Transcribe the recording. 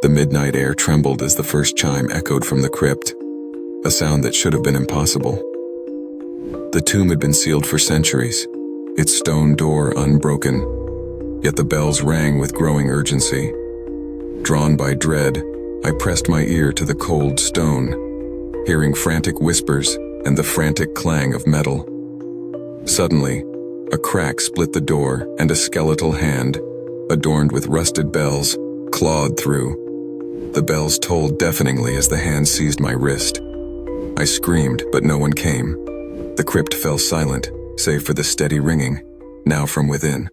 The midnight air trembled as the first chime echoed from the crypt, a sound that should have been impossible. The tomb had been sealed for centuries, its stone door unbroken, yet the bells rang with growing urgency. Drawn by dread, I pressed my ear to the cold stone, hearing frantic whispers and the frantic clang of metal. Suddenly, a crack split the door and a skeletal hand, adorned with rusted bells, clawed through. The bells tolled deafeningly as the hand seized my wrist. I screamed, but no one came. The crypt fell silent, save for the steady ringing, now from within.